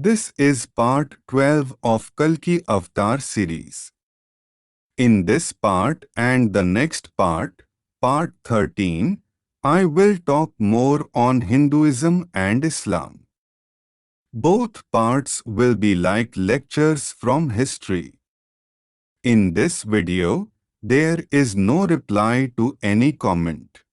This is part 12 of Kalki Avatar series. In this part and the next part, part 13, I will talk more on Hinduism and Islam. Both parts will be like lectures from history. In this video, there is no reply to any comment.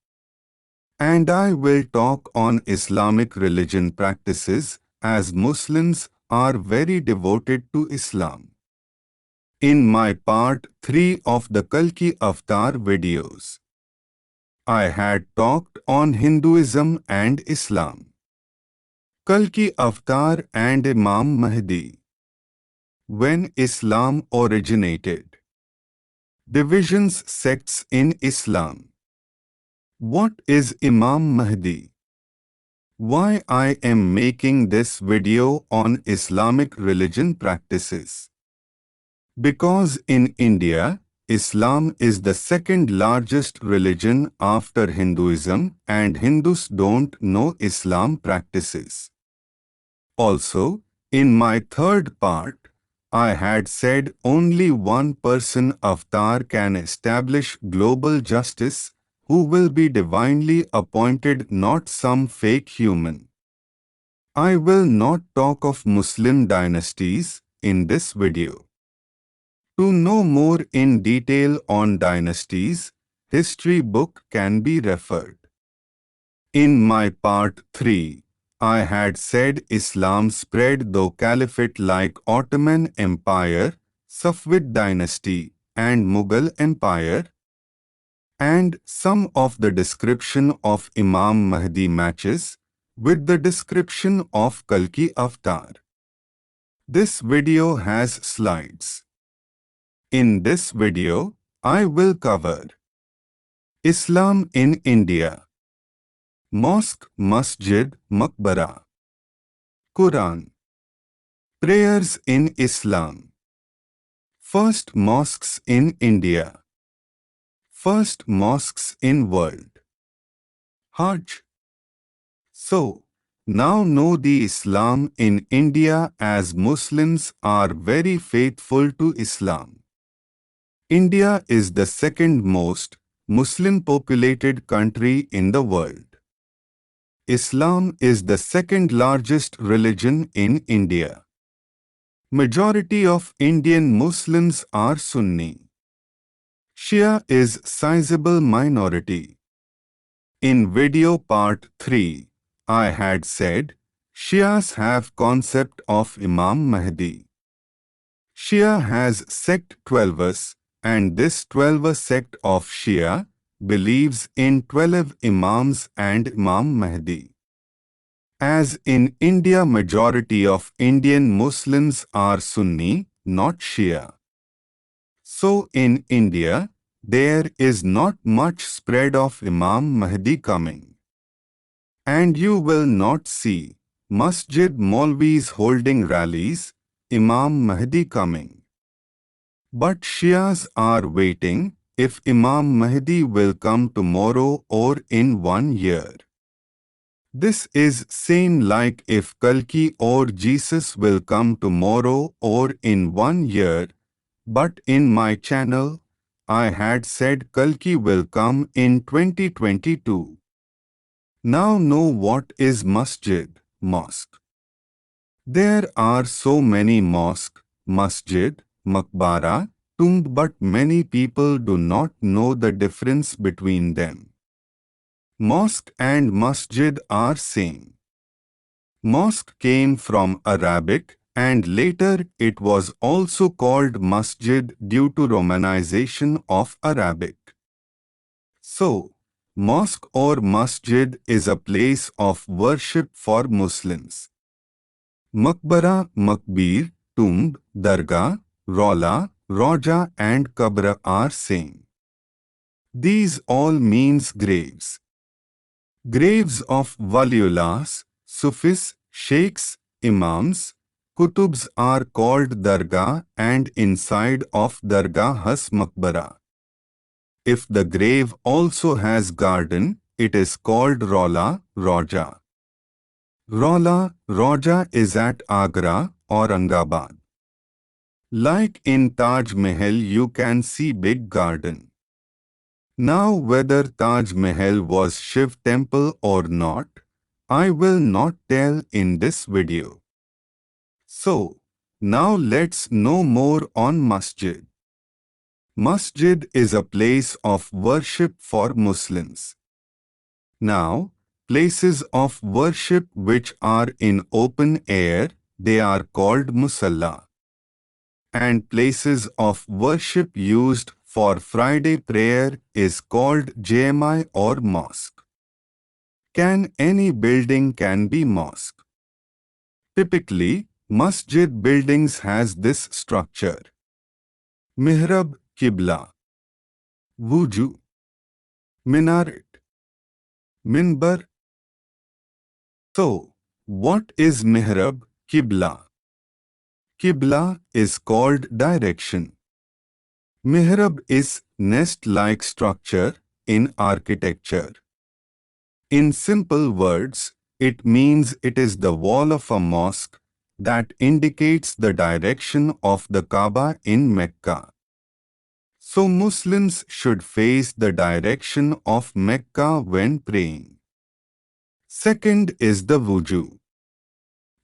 And I will talk on Islamic religion practices as Muslims are very devoted to Islam. In my part 3 of the Kalki Avatar videos, I had talked on Hinduism and Islam. Kalki Avatar and Imam Mahdi. When Islam originated. Divisions, sects in Islam. What is Imam Mahdi? Why I am making this video on Islamic religion practices? Because in India, Islam is the second largest religion after Hinduism and Hindus don't know Islam practices. Also, in my third part, I had said only one person avatar can establish global justice, who will be divinely appointed, not some fake human. I will not talk of Muslim dynasties in this video. To know more in detail on dynasties, history book can be referred. In my part 3, I had said Islam spread through caliphate like Ottoman Empire, Safavid dynasty, and Mughal Empire, and some of the description of Imam Mahdi matches with the description of Kalki Avatar. This video has slides. In this video, I will cover Islam in India, Mosque, Masjid, Maqbara, Quran, Prayers in Islam, First Mosques in India, First Mosques in World, Hajj. So, now know the Islam in India as Muslims are very faithful to Islam. India is the second most Muslim populated country in the world. Islam is the second largest religion in India. Majority of Indian Muslims are Sunni. Shia is sizable minority. In video part 3, I had said, Shias have concept of Imam Mahdi. Shia has sect 12us, and this 12 sect of Shia believes in 12 Imams and Imam Mahdi. As in India, majority of Indian Muslims are Sunni, not Shia. So in India, there is not much spread of Imam Mahdi coming. And you will not see Masjid Maulvis holding rallies, Imam Mahdi coming. But Shias are waiting if Imam Mahdi will come tomorrow or in 1 year. This is same like if Kalki or Jesus will come tomorrow or in 1 year, but in my channel, I had said Kalki will come in 2022. Now know what is Masjid, Mosque. There are so many mosque, masjid, maqbara, tomb, but many people do not know the difference between them. Mosque and masjid are same. Mosque came from Arabic and later it was also called masjid due to Romanization of Arabic. So, mosque or masjid is a place of worship for Muslims. Maqbara, Makbir, tomb, dargah, Rawla, Roja and Kabra are same. These all means graves. Graves of Waliullahs, Sufis, Sheikhs, Imams, Kutubs are called dargah and inside of dargah has maqbara. If the grave also has garden, it is called Rawla, Roja. Roja is at Agra, Aurangabad. Like in Taj Mahal, you can see big garden. Now whether Taj Mahal was Shiv temple or not, I will not tell in this video. So, now let's know more on masjid. Masjid is a place of worship for Muslims. Now, places of worship which are in open air, they are called musalla. And places of worship used for Friday prayer is called jami or mosque. Can any building can be mosque? Typically, masjid buildings has this structure. Mihrab, Qibla, Wuju, Minaret, Minbar. So, what is Mihrab, Qibla? Qibla is called direction. Mihrab is nest-like structure in architecture. In simple words, it means it is the wall of a mosque that indicates the direction of the Kaaba in Mecca. So Muslims should face the direction of Mecca when praying. Second is the wuju.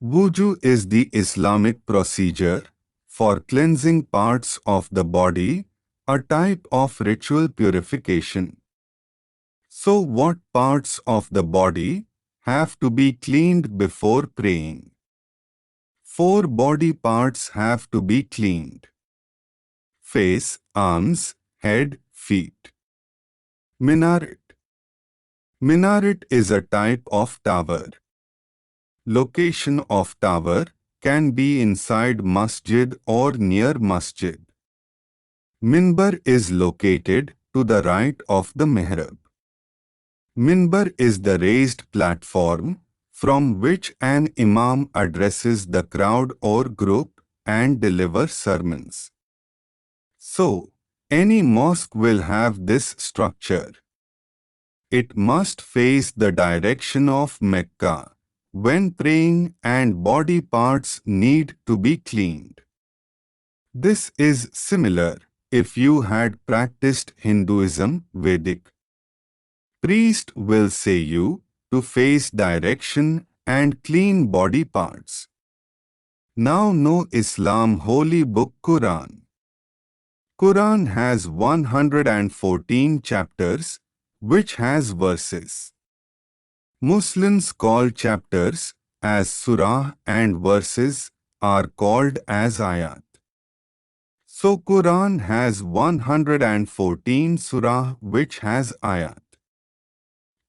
Wuju is the Islamic procedure for cleansing parts of the body, a type of ritual purification. So what parts of the body have to be cleaned before praying? 4 body parts have to be cleaned: face, arms, head, feet. Minaret. Minaret is a type of tower. Location of tower can be inside masjid or near masjid. Minbar is located to the right of the mihrab. Minbar is the raised platform from which an imam addresses the crowd or group and delivers sermons. So, any mosque will have this structure. It must face the direction of Mecca when praying, and body parts need to be cleaned. This is similar if you had practiced Hinduism Vedic. Priest will say you to face direction and clean body parts. Now know Islam holy book Quran. Quran has 114 chapters which has verses. Muslims call chapters as surah and verses are called as ayat. So Quran has 114 surah which has ayat.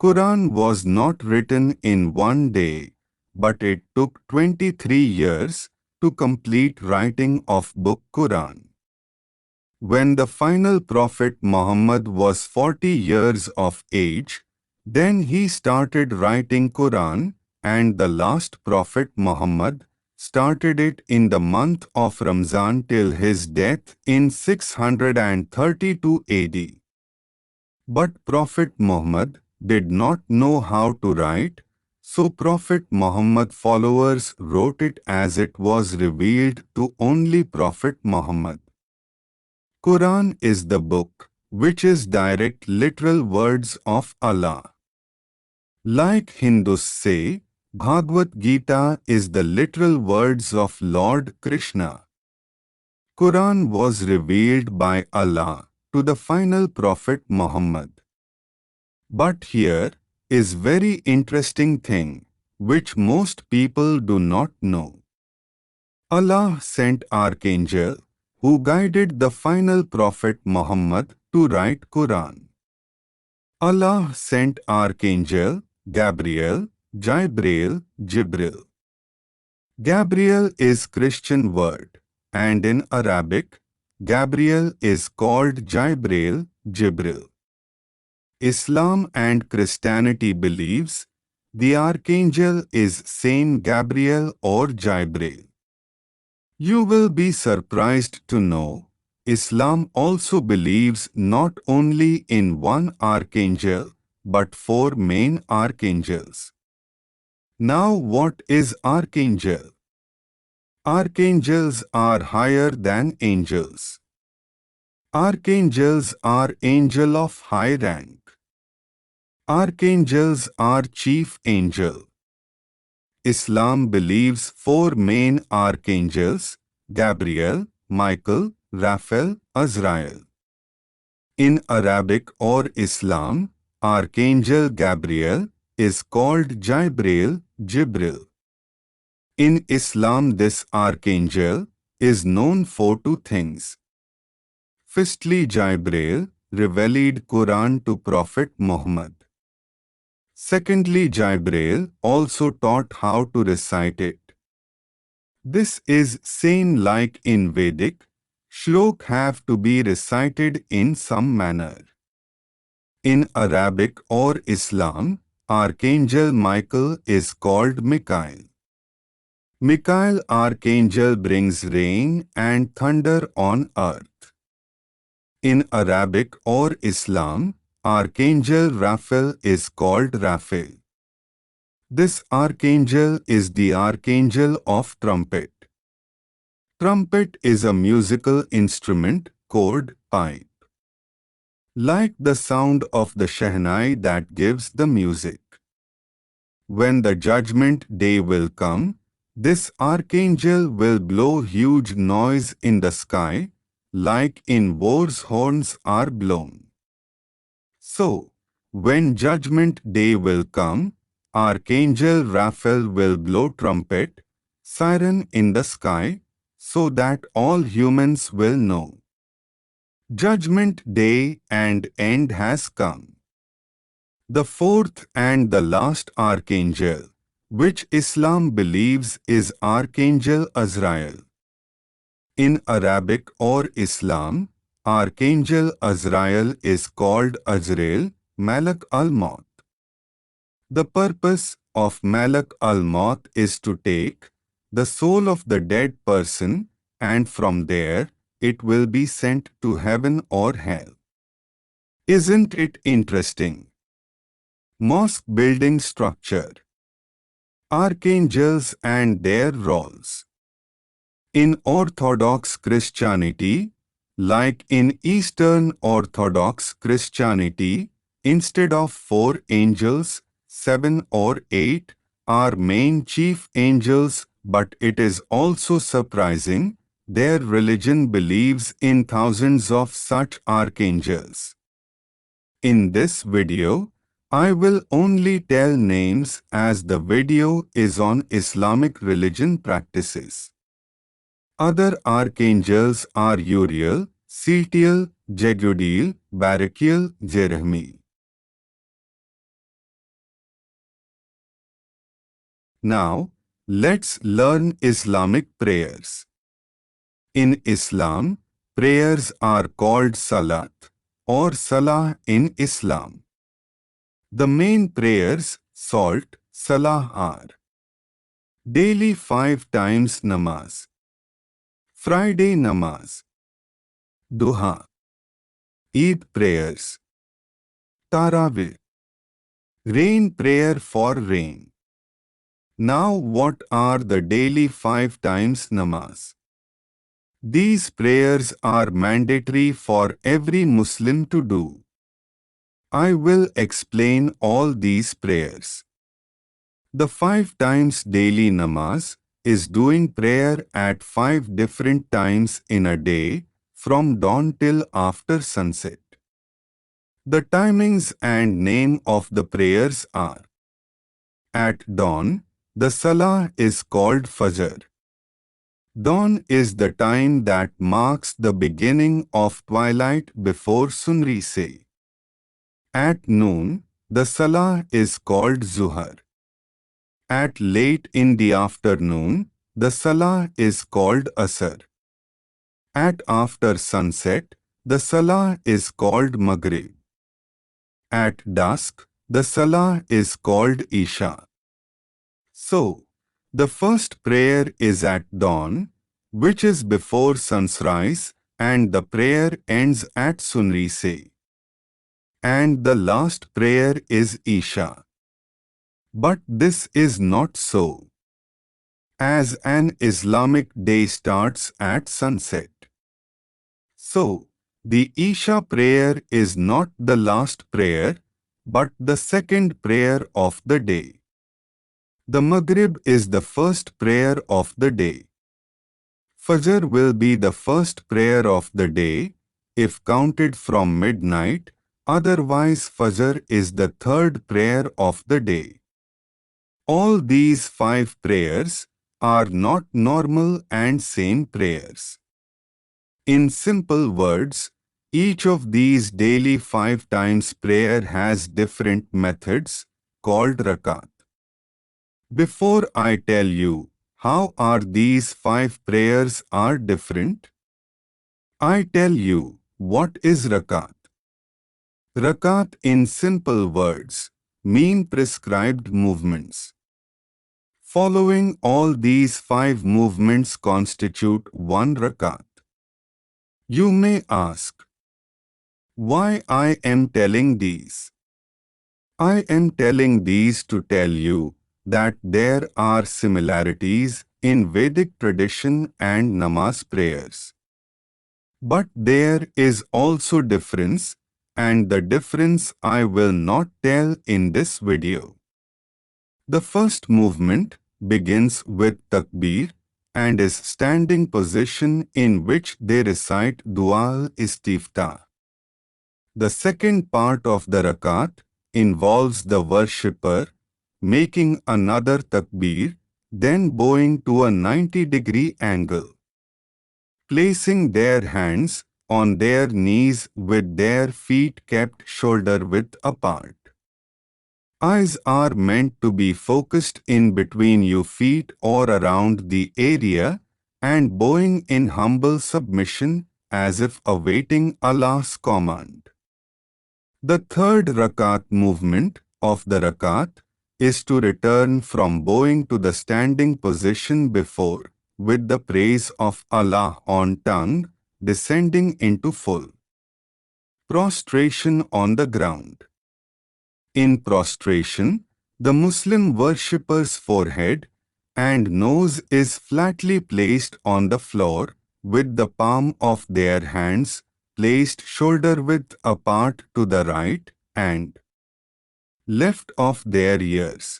Quran was not written in one day, but it took 23 years to complete writing of book Quran. When the final prophet Muhammad was 40 years of age, then he started writing Quran, and the last prophet Muhammad started it in the month of Ramzan till his death in 632 AD. But Prophet Muhammad did not know how to write, so Prophet Muhammad followers wrote it as it was revealed to only Prophet Muhammad. Quran is the book which is direct literal words of Allah. Like Hindus say, Bhagavad Gita is the literal words of Lord Krishna. Quran was revealed by Allah to the final prophet Muhammad. But here is very interesting thing which most people do not know. Allah sent archangel who guided the final prophet Muhammad to write Quran. Allah sent archangel Gabriel, Jibril. Gabriel is Christian word, and in Arabic, Gabriel is called Jibril. Islam and Christianity believes the archangel is Saint Gabriel or Jibril. You will be surprised to know Islam also believes not only in one archangel but 4 main archangels. Now what is archangel? Archangels are higher than angels. Archangels are angel of high rank. Archangels are chief angel. Islam believes four main archangels: Gabriel, Michael, Raphael, Azrael. In Arabic or Islam, Archangel Gabriel is called Jibril. In Islam, this archangel is known for two things. Firstly, Jibril revealed Quran to Prophet Muhammad. Secondly, Jibril also taught how to recite it. This is same like in Vedic, shlok have to be recited in some manner. In Arabic or Islam, Archangel Michael is called Mikael. Mikael Archangel brings rain and thunder on earth. In Arabic or Islam, Archangel Raphael is called Raphael. This archangel is the archangel of trumpet. Trumpet is a musical instrument, chord, pipe. Like the sound of the shehnai that gives the music. When the judgment day will come, this archangel will blow huge noise in the sky, like in wars horns are blown. So, when judgment day will come, Archangel Raphael will blow trumpet, siren in the sky, so that all humans will know. Judgment day and end has come. The fourth and the last archangel, which Islam believes is Archangel Azrael. In Arabic or Islam, Archangel Azrael is called Azrael, Malak al-Maut. The purpose of Malak al-Maut is to take the soul of the dead person, and from there it will be sent to heaven or hell. Isn't it interesting? Mosque building structure. Archangels and their roles. In Orthodox Christianity, like in Eastern Orthodox Christianity, instead of 4 angels, 7 or 8 are main chief angels, but it is also surprising, their religion believes in thousands of such archangels. In this video, I will only tell names as the video is on Islamic religion practices. Other archangels are Uriel, Sealtiel, Jeduthiel, Barachiel, Jeremiel. Now, let's learn Islamic prayers. In Islam, prayers are called Salat or Salah in Islam. The main prayers, Salt, Salah are daily 5 times namaz, Friday namaz, Duha, Eid prayers, Tarawih, rain prayer for rain. Now what are the daily 5 times namaz? These prayers are mandatory for every Muslim to do. I will explain all these prayers. The 5 times daily namaz is doing prayer at 5 different times in a day, from dawn till after sunset. The timings and name of the prayers are: at dawn, the salah is called Fajr. Dawn is the time that marks the beginning of twilight before sunrise. At noon, the salah is called Zuhr. At late in the afternoon, the salah is called Asr. At after sunset, the salah is called Maghrib. At dusk, the salah is called Isha. So, the first prayer is at dawn, which is before sunrise, and the prayer ends at sunrise. And the last prayer is Isha. But this is not so, as an Islamic day starts at sunset. So, the Isha prayer is not the last prayer, but the second prayer of the day. The Maghrib is the first prayer of the day. Fajr will be the first prayer of the day, if counted from midnight, otherwise Fajr is the third prayer of the day. All these 5 prayers are not normal and same prayers. In simple words, each of these daily 5 times prayer has different methods, called Rakat. Before I tell you how are these 5 prayers are different, I tell you what is Rakat. Rakat in simple words mean prescribed movements. Following all these 5 movements constitute one Rakat. You may ask, why I am telling these? I am telling these to tell you that there are similarities in Vedic tradition and namaz prayers. But there is also difference, and the difference I will not tell in this video. The first movement begins with takbir and is standing position in which they recite dua al-istiftah. The second part of the rakat involves the worshipper making another takbir, then bowing to a 90-degree angle, placing their hands on their knees with their feet kept shoulder-width apart. Eyes are meant to be focused in between your feet or around the area and bowing in humble submission as if awaiting Allah's command. The third rakat movement of the rakat is to return from bowing to the standing position before, with the praise of Allah on tongue, descending into full prostration on the ground. In prostration, the Muslim worshipper's forehead and nose is flatly placed on the floor, with the palm of their hands placed shoulder-width apart to the right and left of their ears.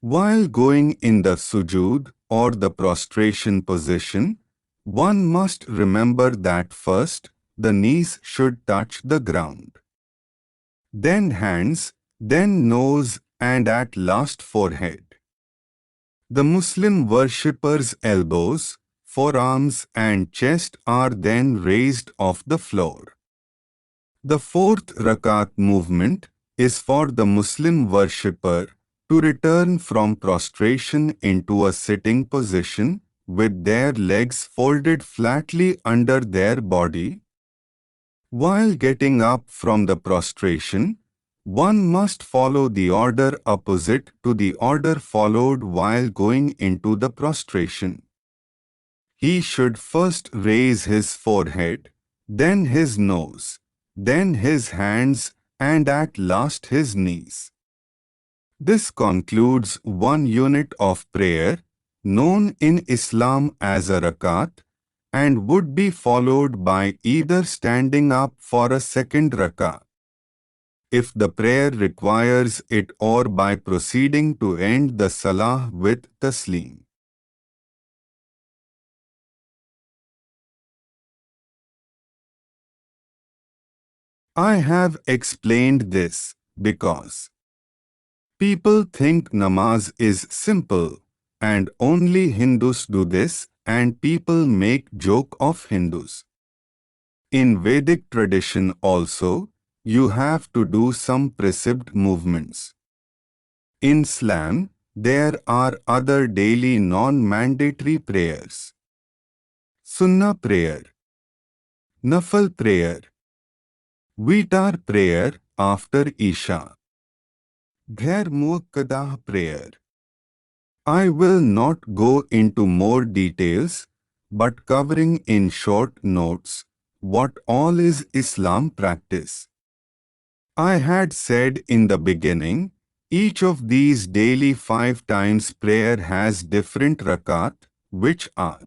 While going in the sujood or the prostration position, one must remember that first, the knees should touch the ground, then hands, then nose, and at last forehead. The Muslim worshipper's elbows, forearms and chest are then raised off the floor. The fourth rakat movement is for the Muslim worshipper to return from prostration into a sitting position with their legs folded flatly under their body. While getting up from the prostration, one must follow the order opposite to the order followed while going into the prostration. He should first raise his forehead, then his nose, then his hands, and at last his knees. This concludes one unit of prayer, known in Islam as a rakat, and would be followed by either standing up for a second rakat, if the prayer requires it, or by proceeding to end the salah with taslim. I have explained this because people think namaz is simple and only Hindus do this, and people make joke of Hindus. In Vedic tradition also, you have to do some prescribed movements. In Islam, there are other daily non-mandatory prayers. Sunnah prayer, Nafal prayer, Vitar prayer after Isha, Ghair Muakkadah prayer. I will not go into more details, but covering in short notes what all is Islam practice. I had said in the beginning, Each of these daily 5 times prayer has different rakat, which are: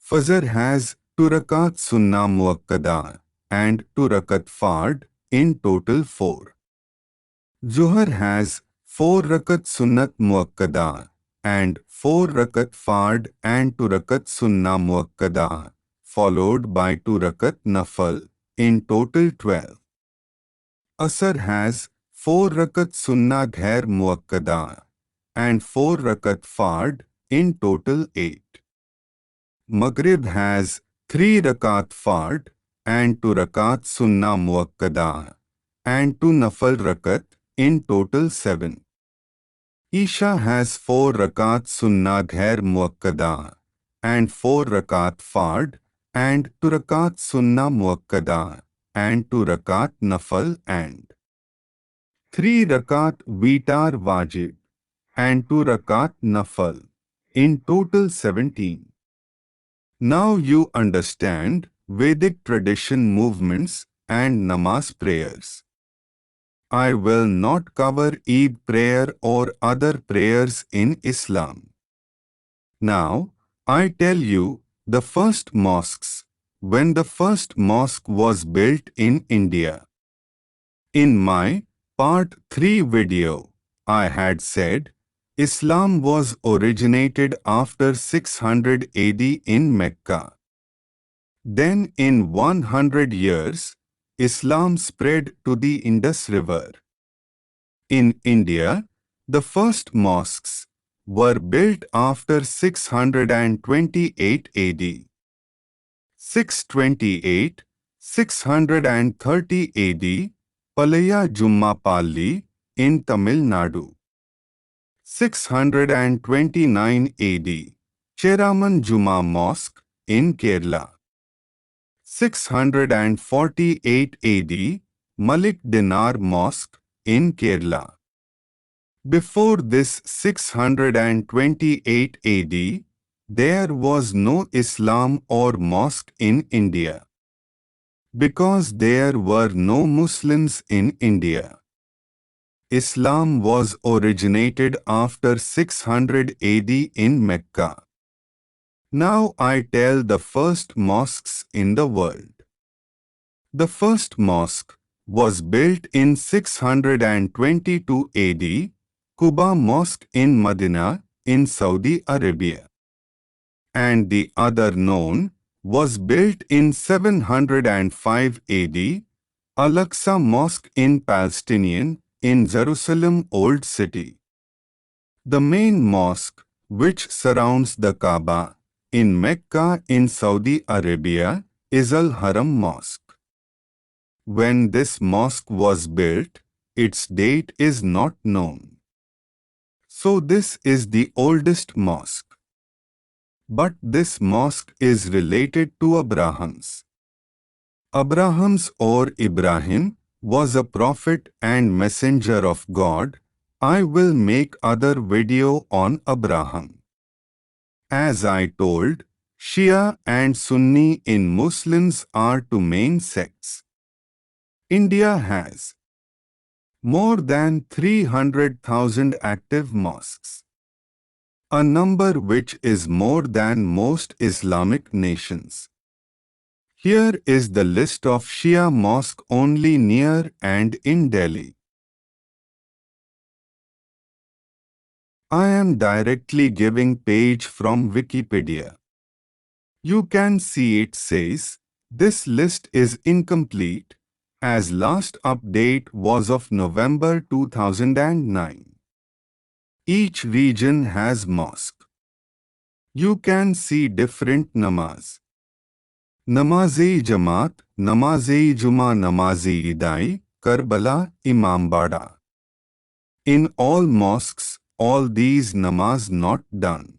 Fajr has 2 rakat sunnah muakkada and 2 rakat fard, in total 4. Zuhr has 4 rakat sunnat muakkada and 4 rakat fard and 2 rakat sunnah muakkada, followed by 2 rakat nafal, in total 12. Asr has 4 rakat sunnah ghair muakkada and 4 rakat fard, in total 8. Maghrib has 3 rakat fard and 2 rakat sunnah muakkada and 2 nafal rakat, in total 7. Isha has 4 rakat sunnah ghair muakkada and 4 rakat fard and 2 rakat sunnah muakkada and 2 rakat nafal and 3 rakat vitar wajib and 2 rakat nafal, in total 17. Now you understand Vedic tradition movements and namaz prayers. I will not cover Eid prayer or other prayers in Islam. Now, I tell you the first mosques, when the first mosque was built in India. In my Part 3 video, I had said Islam was originated after 600 AD in Mecca. Then in 100 years, Islam spread to the Indus River. In India, the first mosques were built after 628 AD. 628, 630 AD, Palaya Jummapalli in Tamil Nadu. 629 AD, Cheraman Juma Mosque in Kerala. 648 AD, Malik Dinar Mosque in Kerala. Before this 628 AD, there was no Islam or mosque in India, because there were no Muslims in India. Islam was originated after 600 AD in Mecca. Now I tell the first mosques in the world. The first mosque was built in 622 AD, Quba Mosque in Medina, in Saudi Arabia. And the other known was built in 705 AD, Al-Aqsa Mosque in Palestinian, in Jerusalem Old City. The main mosque, which surrounds the Kaaba, in Mecca in Saudi Arabia, is Al-Haram Mosque. When this mosque was built, its date is not known. So this is the oldest mosque. But this mosque is related to Abraham's. Abraham's or Ibrahim was a prophet and messenger of God. I will make other video on Abraham. As I told, Shia and Sunni in Muslims are two main sects. India has more than 300,000 active mosques, a number which is more than most Islamic nations. Here is the list of Shia mosques only near and in Delhi. I am directly giving page from Wikipedia. You can see it says, this list is incomplete, as last update was of November 2009. Each region has mosque. You can see different namaz. Namaz-e Jamaat, Namaz-e Juma, Namaz-e Idai, Karbala, Imambada. In all mosques, all these namaz not done.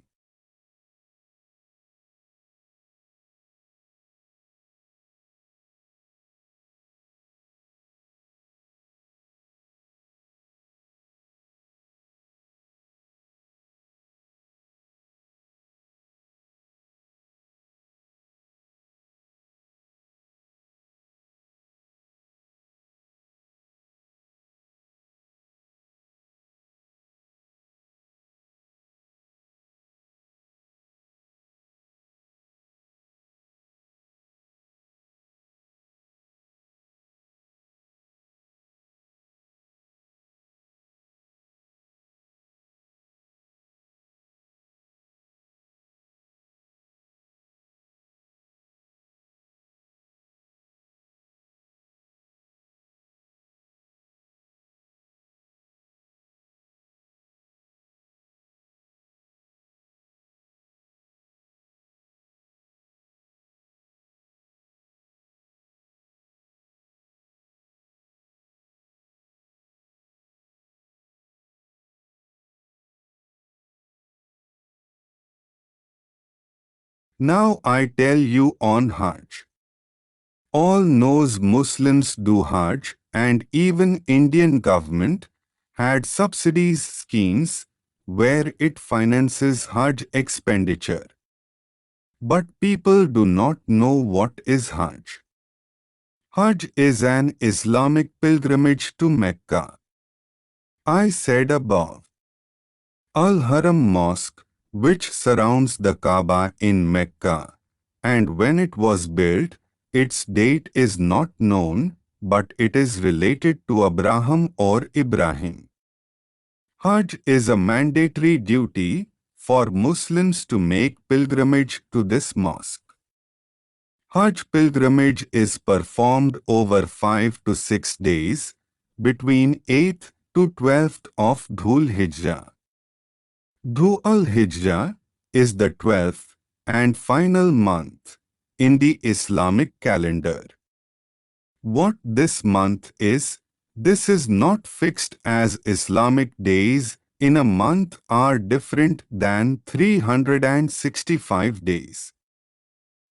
Now I tell you on Hajj. All knows Muslims do Hajj, and even Indian government had subsidies schemes where it finances Hajj expenditure. But people do not know what is Hajj. Hajj is an Islamic pilgrimage to Mecca. I said above. Al-Haram Mosque, which surrounds the Kaaba in Mecca, and when it was built, its date is not known, but it is related to Abraham or Ibrahim. Hajj is a mandatory duty for Muslims to make pilgrimage to this mosque. Hajj pilgrimage is performed over 5 to 6 days, between 8th to 12th of Dhul Hijjah. Dhul Hijjah is the 12th and final month in the Islamic calendar. What this month is, this is not fixed, as Islamic days in a month are different than 365 days.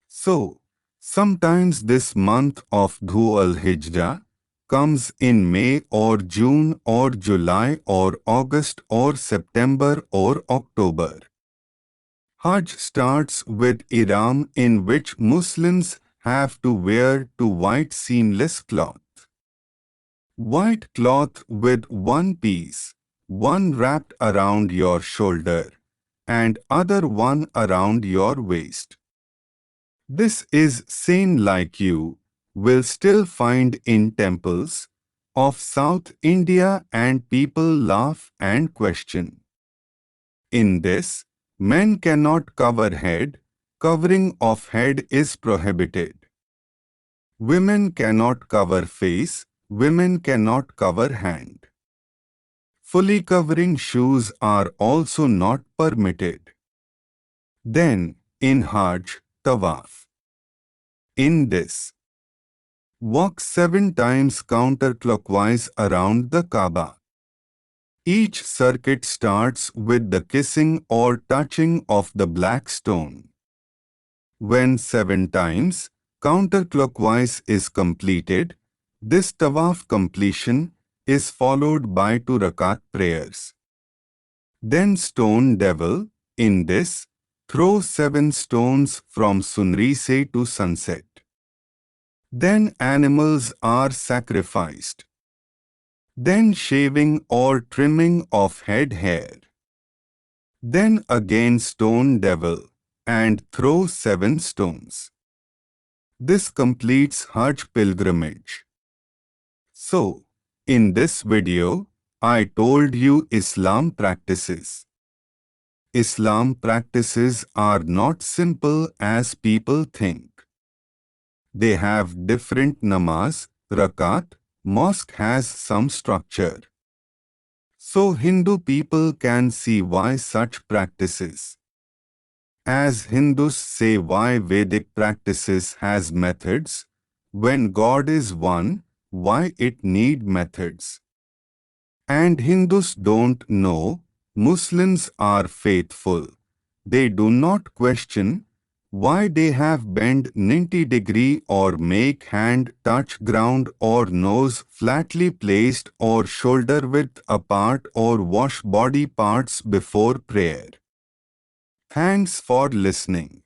So, sometimes this month of Dhul Hijjah comes in May or June or July or August or September or October. Hajj starts with Ihram, in which Muslims have to wear two white seamless cloth. White cloth with one piece, one wrapped around your shoulder and other one around your waist. This is same like you will still find in temples of South India, and people laugh and question. In this, men cannot cover head, covering of head is prohibited. Women cannot cover face, women cannot cover hand. Fully covering shoes are also not permitted. Then, in Hajj, Tawaf. In this, walk 7 times counterclockwise around the Kaaba. Each circuit starts with the kissing or touching of the black stone. When 7 times counterclockwise is completed, this Tawaf completion is followed by 2 Rakat prayers. Then stone devil, in this, throw 7 stones from sunrise to sunset. Then animals are sacrificed. Then shaving or trimming of head hair. Then again stone devil, and throw 7 stones. This completes Hajj pilgrimage. So, in this video, I told you Islam practices. Islam practices are not simple as people think. They have different namaz, rakat, mosque has some structure. So Hindu people can see why such practices. As Hindus say why Vedic practices has methods, when God is one, why it need methods. And Hindus don't know, Muslims are faithful. They do not question why they have bend 90 degree or make hand touch ground or nose flatly placed or shoulder width apart or wash body parts before prayer. Thanks for listening.